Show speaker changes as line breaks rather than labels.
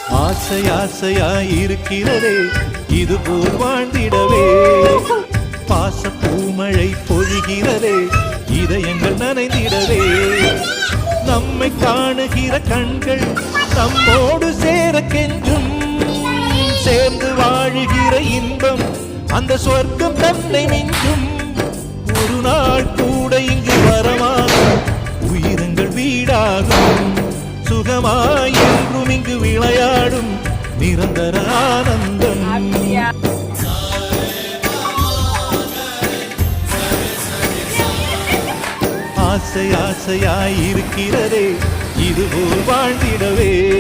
ஆசை ஆசையாயிருக்கிறதே இதுபோல் வாழ்ந்திடவே. பாச பூமழை பொழிகிறதே இதயங்கள் நனைந்திடவே. நம்மை காணுகிற கண்கள் நம்மோடு சேர கெஞ்சும். சேர்ந்து வாழுகிற இன்பம் அந்த சொர்க்கம் தன்னை மிஞ்சும். ஒரு நாள் கூட இங்கு வரமாகும் உயிரங்கள் வீடாகும். சுகமாய் என்றும் இங்கு விளையாடும் நிரந்தர ஆனந்தம். ஆசை ஆசையாயிருக்கிறதே இதுபோல் வாழ்ந்திடவே.